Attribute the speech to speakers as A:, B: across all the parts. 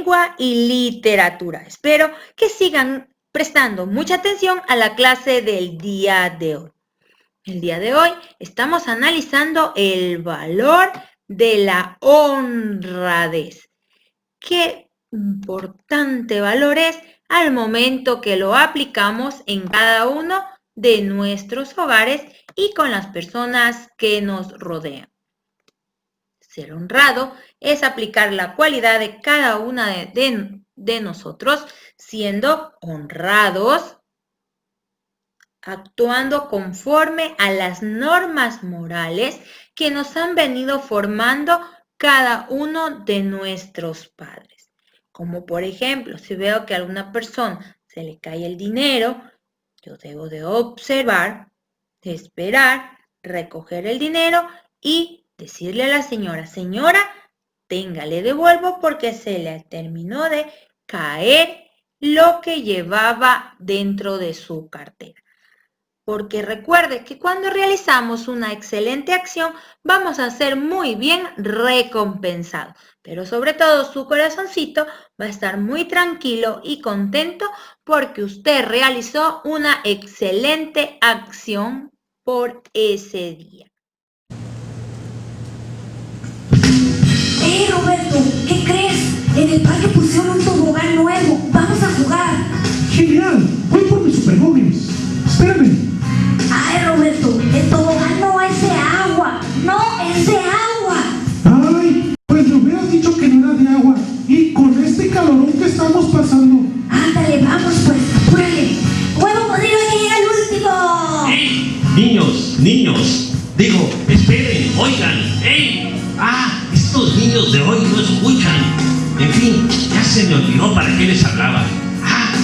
A: lengua y literatura. Espero que sigan prestando mucha atención a la clase del día de hoy. El día de hoy estamos analizando el valor de la honradez. Qué importante valor es al momento que lo aplicamos en cada uno de nuestros hogares y con las personas que nos rodean. Ser honrado es aplicar la cualidad de cada una de nosotros, siendo honrados, actuando conforme a las normas morales que nos han venido formando cada uno de nuestros padres. Como por ejemplo, si veo que a alguna persona se le cae el dinero, yo debo de observar, de esperar, recoger el dinero y decirle a la señora, señora, tenga, le devuelvo porque se le terminó de caer lo que llevaba dentro de su cartera. Porque recuerde que cuando realizamos una excelente acción, vamos a ser muy bien recompensados. Pero sobre todo su corazoncito va a estar muy tranquilo y contento porque usted realizó una excelente acción por ese día.
B: Roberto, ¿qué crees? En el parque pusieron un tobogán nuevo. Vamos a jugar.
C: ¡Genial! Voy por mis supermóviles. Espérame.
B: Ay, Roberto, el tobogán no es de agua. No, es de agua.
C: Ay, pues me hubieras dicho que no era de agua. Y con este calorón que estamos pasando.
B: Ándale, vamos pues, apúrale. ¡Huevo podrido que llega el último!
D: ¡Ey! Niños, digo, esperen, oigan, ¡ey! Estos niños de hoy no escuchan. En fin, ya se me olvidó para qué les hablaba.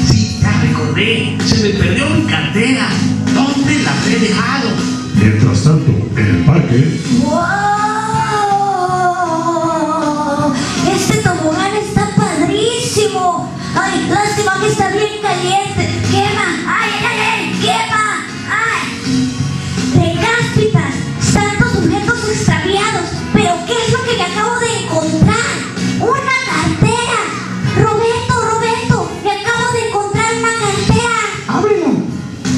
D: Sí, ya recordé, se me perdió mi cartera. ¿Dónde la habré dejado?
C: Mientras tanto, en el parque.
B: ¡Wow! Este tobogán está padrísimo. Ay, lástima que está bien caliente. ¡Quema! ¡Ay, ay, ay! ¡Quema! ¡Ay! Recáspitas, tantos objetos extraviados. ¿Pero qué es lo que me acabo de encontrar? ¡Una cartera! Roberto, me acabo de encontrar una cartera.
C: ¡Ábrela!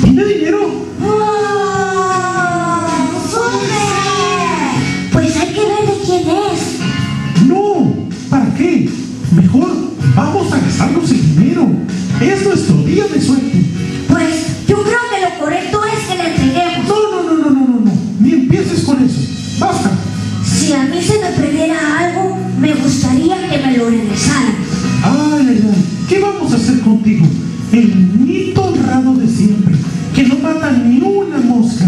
C: ¿Tiene dinero?
B: ¡Wow! ¡Súper! Pues hay que ver de quién es.
C: No, ¿para qué? Mejor vamos a gastarnos el dinero. Es nuestro día de suerte.
B: Pues yo creo que lo correcto es que le entreguemos.
C: No. Ni empieces con eso. Basta.
B: Si a mí se me perdiera algo, me gustaría que me lo regresaran.
C: Ay. ¿Qué vamos a hacer contigo? El niñito honrado de siempre, que no mata ni una mosca.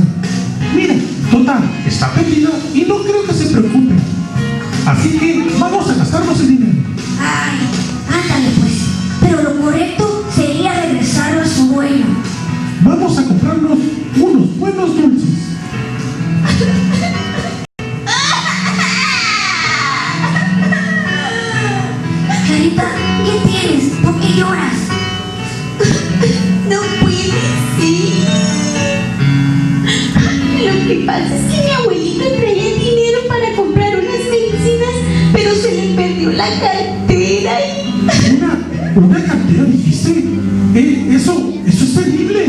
C: Mira, total, está perdida y no creo que se preocupe. Así que vamos a gastarnos el dinero.
B: Ay, ándale pues. Pero lo correcto sería regresarlo a su dueño.
C: Vamos a comprarnos unos buenos dulces.
B: Carita, ¿qué tienes? ¿Por qué lloras?
E: No puede ser. Lo que pasa es que mi abuelita traía dinero para comprar unas medicinas, pero se le perdió la cartera y...
C: ¿Una cartera dijiste? Eso es terrible.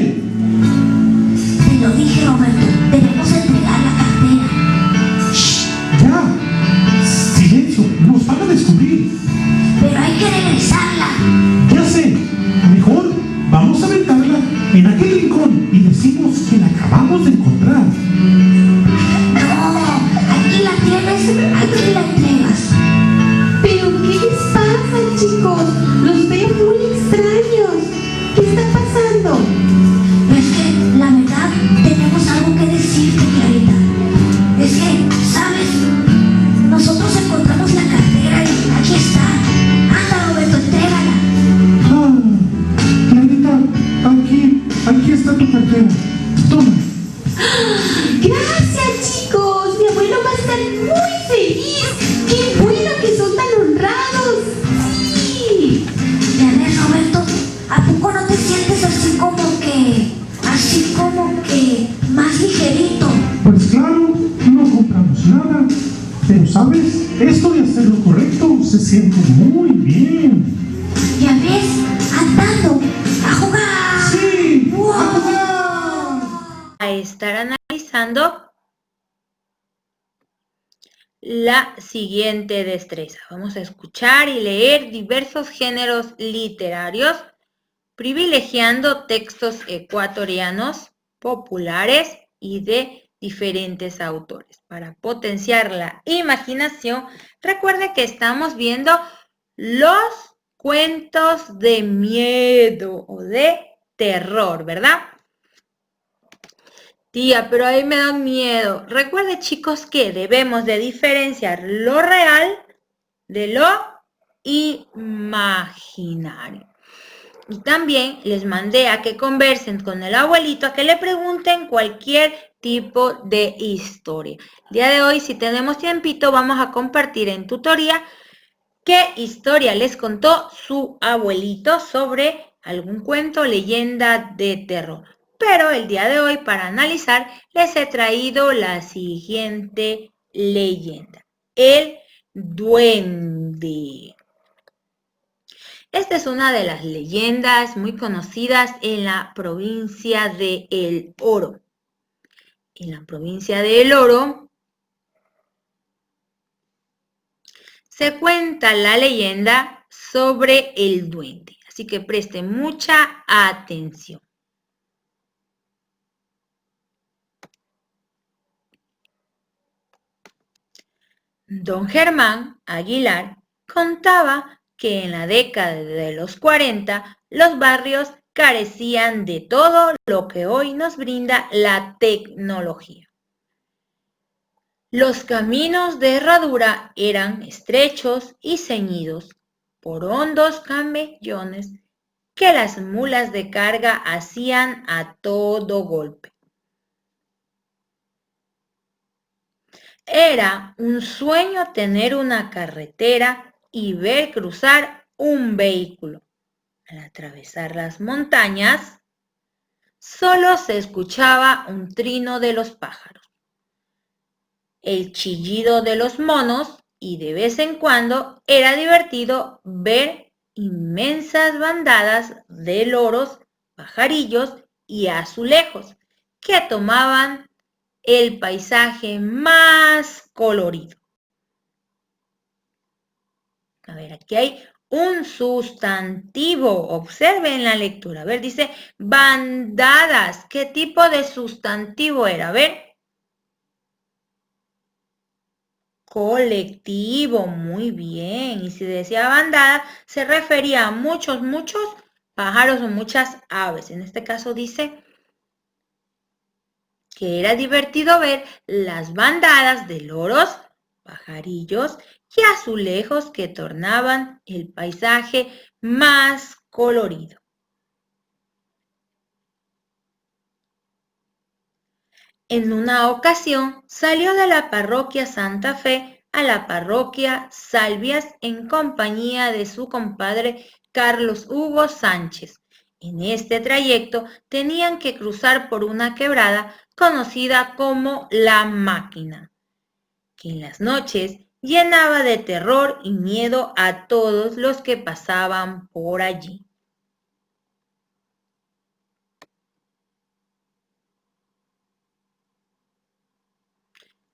B: Te lo dije, Roberto. Debemos entregar la cartera.
C: Shh, ya. Silencio, nos van a descubrir.
B: Pero hay que regresarla.
C: Ya sé, mejor vamos a aventarla en aquel rincón y decimos que la acabamos de encontrar.
B: No, aquí la tienes, aquí la entregas.
E: ¿Pero qué les pasa, chicos? Los veo muy extraños. ¿Qué está pasando?
B: Es que, la verdad, tenemos algo que decirte, Clarita. Es que, ¿sabes? Nosotros encontramos la cartera y aquí está. Anda, Roberto, entrégala.
C: Clarita, aquí está tu cartera. Toma.
E: Gracias, chicos. Mi abuelo va a estar muy feliz. ¡Qué bueno que son tan honrados! ¡Sí!
B: Ya ves, Roberto, ¿a poco no te sientes así como que más ligerito?
C: Pues claro, no compramos nada. Pero, ¿sabes? Esto de hacer lo correcto se siente muy bien.
A: estar analizando la siguiente destreza. Vamos a escuchar y leer diversos géneros literarios, privilegiando textos ecuatorianos, populares y de diferentes autores. Para potenciar la imaginación, recuerde que estamos viendo los cuentos de miedo o de terror, ¿verdad? Tía, pero ahí me dan miedo. Recuerde, chicos, que debemos de diferenciar lo real de lo imaginario. Y también les mandé a que conversen con el abuelito, a que le pregunten cualquier tipo de historia. El día de hoy, si tenemos tiempito, vamos a compartir en tutoría qué historia les contó su abuelito sobre algún cuento, leyenda de terror. Pero el día de hoy, para analizar, les he traído la siguiente leyenda. El duende. Esta es una de las leyendas muy conocidas en la provincia de El Oro. En la provincia de El Oro se cuenta la leyenda sobre el duende. Así que presten mucha atención. Don Germán Aguilar contaba que en la década de los 40 los barrios carecían de todo lo que hoy nos brinda la tecnología. Los caminos de herradura eran estrechos y ceñidos por hondos camellones que las mulas de carga hacían a todo golpe. Era un sueño tener una carretera y ver cruzar un vehículo. Al atravesar las montañas, solo se escuchaba un trino de los pájaros, el chillido de los monos y de vez en cuando era divertido ver inmensas bandadas de loros, pajarillos y azulejos que tomaban el paisaje más colorido. A ver, aquí hay un sustantivo. Observen la lectura. A ver, dice bandadas. ¿Qué tipo de sustantivo era? A ver. Colectivo, muy bien. Y si decía bandada, se refería a muchos pájaros o muchas aves. En este caso dice que era divertido ver las bandadas de loros, pajarillos y azulejos que tornaban el paisaje más colorido. En una ocasión salió de la parroquia Santa Fe a la parroquia Salvias en compañía de su compadre Carlos Hugo Sánchez. En este trayecto tenían que cruzar por una quebrada conocida como La Máquina, que en las noches llenaba de terror y miedo a todos los que pasaban por allí.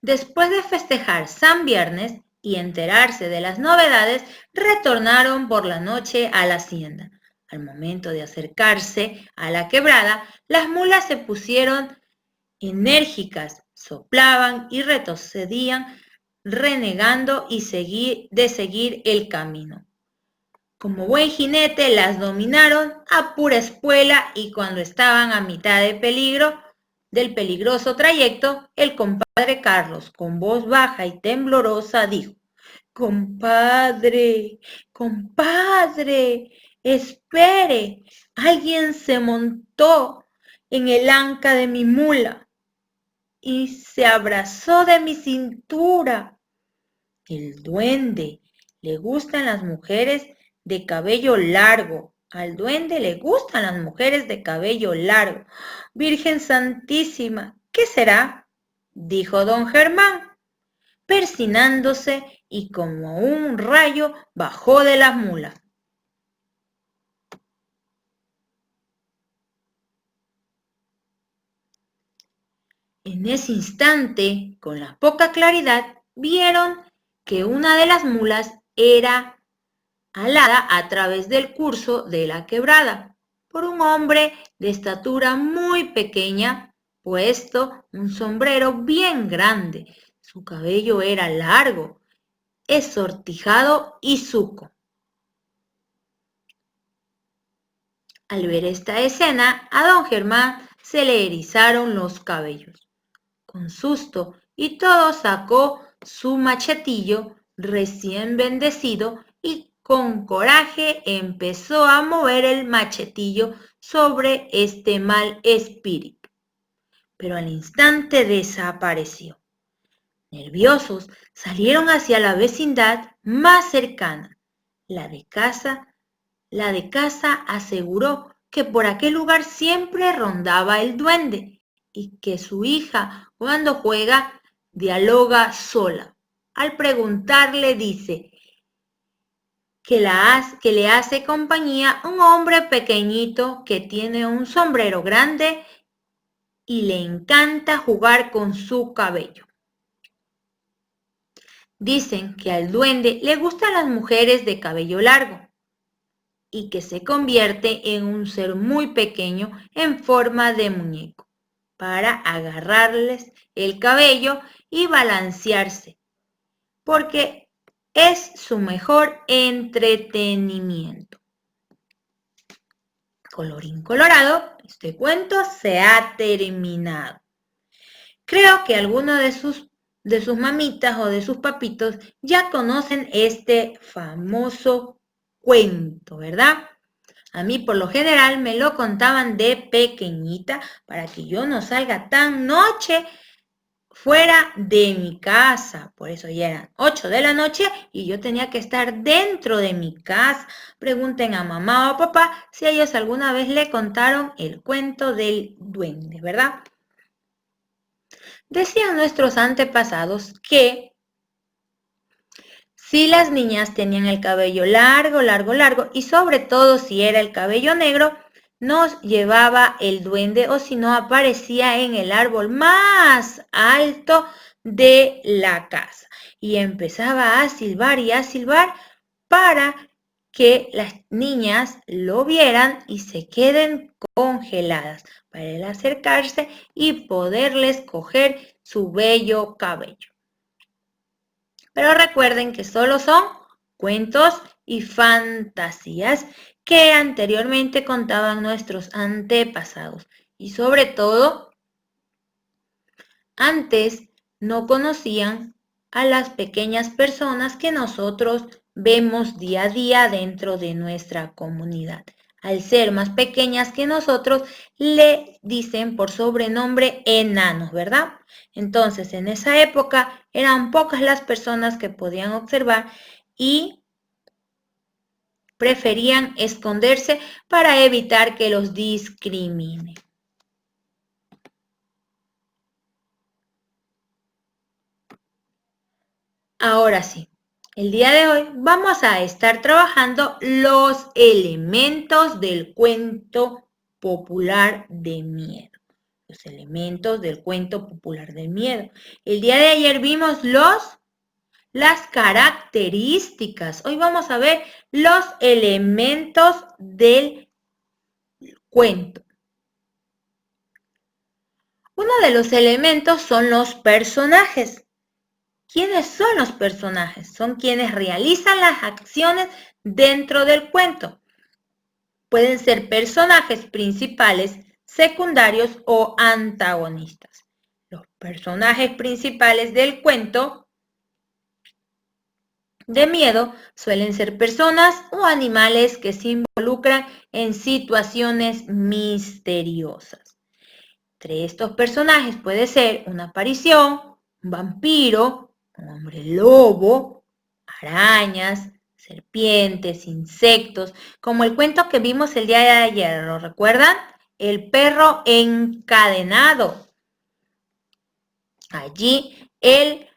A: Después de festejar San Viernes y enterarse de las novedades, retornaron por la noche a la hacienda. Al momento de acercarse a la quebrada, las mulas se pusieron enérgicas, soplaban y retrocedían, renegando de seguir el camino. Como buen jinete las dominaron a pura espuela y cuando estaban a mitad del peligroso trayecto, el compadre Carlos, con voz baja y temblorosa, dijo: compadre, espere, alguien se montó en el anca de mi mula y se abrazó de mi cintura. El duende, le gustan las mujeres de cabello largo. Al duende le gustan las mujeres de cabello largo. Virgen Santísima, ¿qué será? Dijo don Germán, persinándose y como un rayo bajó de la mula. En ese instante, con la poca claridad, vieron que una de las mulas era alada a través del curso de la quebrada por un hombre de estatura muy pequeña, puesto un sombrero bien grande. Su cabello era largo, ensortijado y zuco. Al ver esta escena, a don Germán se le erizaron los cabellos. Con susto y todo sacó su machetillo recién bendecido y con coraje empezó a mover el machetillo sobre este mal espíritu. Pero al instante desapareció. Nerviosos, salieron hacia la vecindad más cercana. La de casa aseguró que por aquel lugar siempre rondaba el duende y que su hija, cuando juega, dialoga sola. Al preguntarle, dice que le hace compañía un hombre pequeñito que tiene un sombrero grande y le encanta jugar con su cabello. Dicen que al duende le gustan las mujeres de cabello largo y que se convierte en un ser muy pequeño en forma de muñeco para agarrarles el cabello y balancearse, porque es su mejor entretenimiento. Colorín colorado, este cuento se ha terminado. Creo que algunos de sus mamitas o de sus papitos ya conocen este famoso cuento, ¿verdad? A mí por lo general me lo contaban de pequeñita para que yo no salga tan noche fuera de mi casa. Por eso ya eran 8 de la noche y yo tenía que estar dentro de mi casa. Pregunten a mamá o a papá si ellos alguna vez le contaron el cuento del duende, ¿verdad? Decían nuestros antepasados que si las niñas tenían el cabello largo y sobre todo si era el cabello negro, nos llevaba el duende o si no aparecía en el árbol más alto de la casa y empezaba a silbar y a silbar para que las niñas lo vieran y se queden congeladas para él acercarse y poderles coger su bello cabello. Pero recuerden que solo son cuentos y fantasías que anteriormente contaban nuestros antepasados. Y sobre todo, antes no conocían a las pequeñas personas que nosotros vemos día a día dentro de nuestra comunidad. Al ser más pequeñas que nosotros, le dicen por sobrenombre enanos, ¿verdad? Entonces, en esa época eran pocas las personas que podían observar y preferían esconderse para evitar que los discriminen. Ahora sí, el día de hoy vamos a estar trabajando los elementos del cuento popular de miedo. Los elementos del cuento popular del miedo. El día de ayer vimos las características. Hoy vamos a ver los elementos del cuento. Uno de los elementos son los personajes. ¿Quiénes son los personajes? Son quienes realizan las acciones dentro del cuento. Pueden ser personajes principales, secundarios o antagonistas. Los personajes principales del cuento de miedo suelen ser personas o animales que se involucran en situaciones misteriosas. Entre estos personajes puede ser una aparición, un vampiro, un hombre lobo, arañas, serpientes, insectos, como el cuento que vimos el día de ayer, ¿lo recuerdan? El perro encadenado. Allí el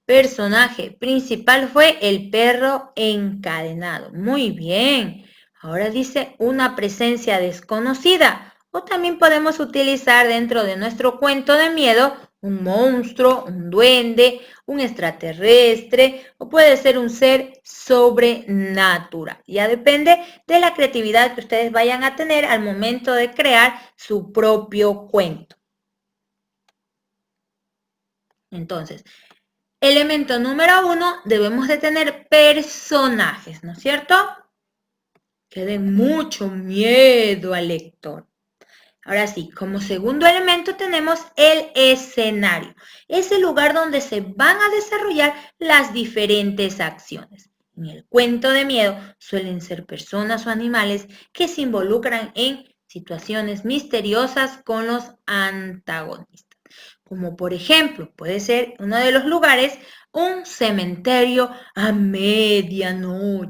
A: personaje principal fue el perro encadenado. Muy bien. Ahora dice una presencia desconocida O también podemos utilizar dentro de nuestro cuento de miedo un monstruo, un duende, un extraterrestre o puede ser un ser sobrenatural. Ya depende de la creatividad que ustedes vayan a tener al momento de crear su propio cuento. Entonces, elemento número 1, debemos de tener personajes, ¿no es cierto? Que den mucho miedo al lector. Ahora sí, como segundo elemento tenemos el escenario. Es el lugar donde se van a desarrollar las diferentes acciones. En el cuento de miedo suelen ser personas o animales que se involucran en situaciones misteriosas con los antagonistas. Como por ejemplo, puede ser uno de los lugares un cementerio a medianoche,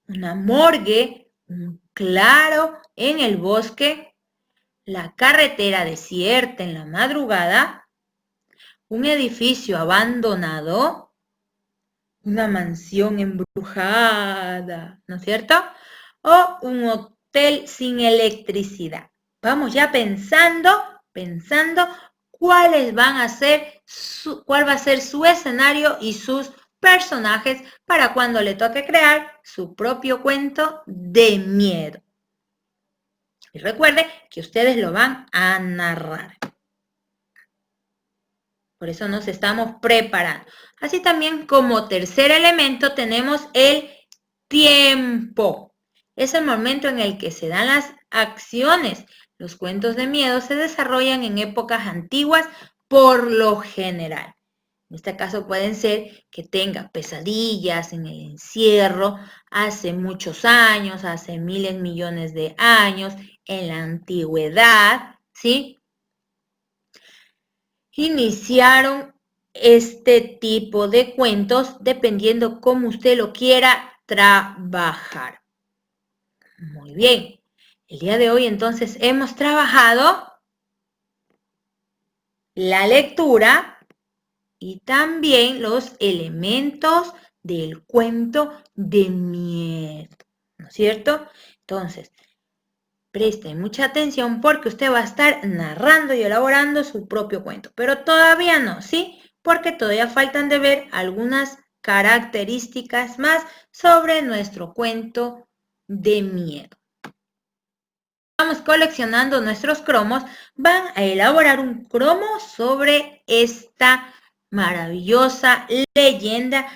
A: una morgue, un claro en el bosque, la carretera desierta en la madrugada, un edificio abandonado, una mansión embrujada, ¿no es cierto? O un hotel sin electricidad. Vamos ya pensando cuál va a ser su escenario y sus personajes para cuando le toque crear su propio cuento de miedo. Y recuerde que ustedes lo van a narrar. Por eso nos estamos preparando. Así también como tercer elemento tenemos el tiempo. Es el momento en el que se dan las acciones. Los cuentos de miedo se desarrollan en épocas antiguas por lo general. En este caso pueden ser que tenga pesadillas en el encierro hace muchos años, hace miles, millones de años, en la antigüedad, ¿sí? Iniciaron este tipo de cuentos dependiendo cómo usted lo quiera trabajar. Muy bien. El día de hoy entonces hemos trabajado la lectura y también los elementos del cuento de miedo, ¿no es cierto? Entonces, presten mucha atención porque usted va a estar narrando y elaborando su propio cuento, pero todavía no, ¿sí? Porque todavía faltan de ver algunas características más sobre nuestro cuento de miedo. Vamos coleccionando nuestros cromos, van a elaborar un cromo sobre esta maravillosa leyenda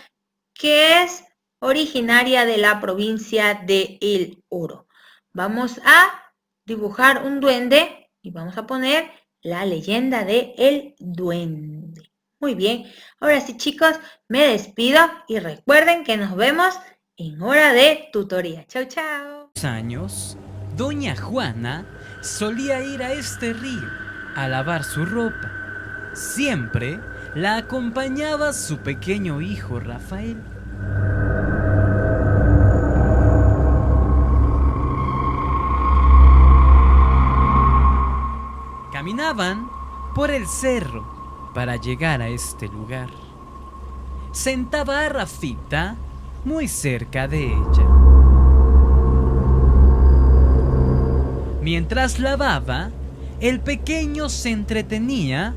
A: que es originaria de la provincia de El Oro. Vamos a dibujar un duende y vamos a poner la leyenda de El Duende. Muy bien, ahora sí chicos, me despido y recuerden que nos vemos en hora de tutoría. Chau, chau.
F: Años, doña Juana solía ir a este río a lavar su ropa. Siempre la acompañaba su pequeño hijo Rafael. Caminaban por el cerro para llegar a este lugar. Sentaba a Rafita muy cerca de ella. Mientras lavaba, el pequeño se entretenía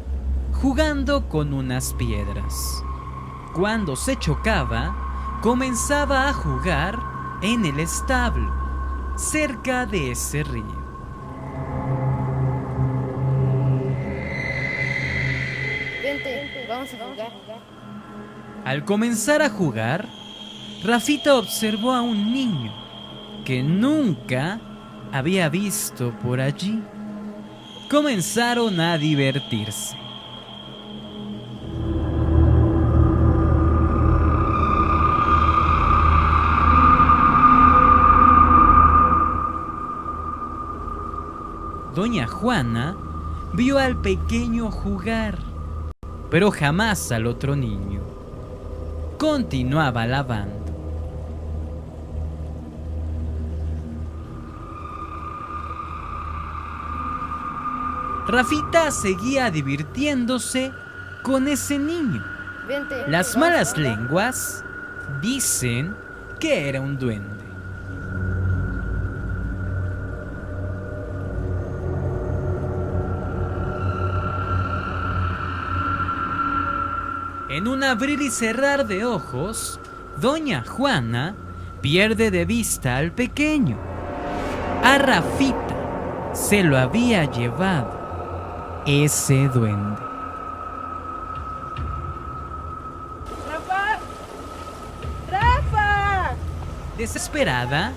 F: jugando con unas piedras. Cuando se chocaba, comenzaba a jugar en el establo, cerca de ese río.
G: Vente, vamos a jugar.
F: Al comenzar a jugar, Rafita observó a un niño que nunca había visto por allí. Comenzaron a divertirse. Doña Juana vio al pequeño jugar, pero jamás al otro niño. Continuaba lavando. Rafita seguía divirtiéndose con ese niño.
G: Vente.
F: Las malas lenguas dicen que era un duende. En un abrir y cerrar de ojos, doña Juana pierde de vista al pequeño. A Rafita se lo había llevado ese duende.
G: ¡Rafa! ¡Rafa!
F: Desesperada,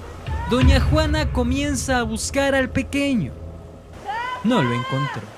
F: doña Juana comienza a buscar al pequeño. No lo encontró.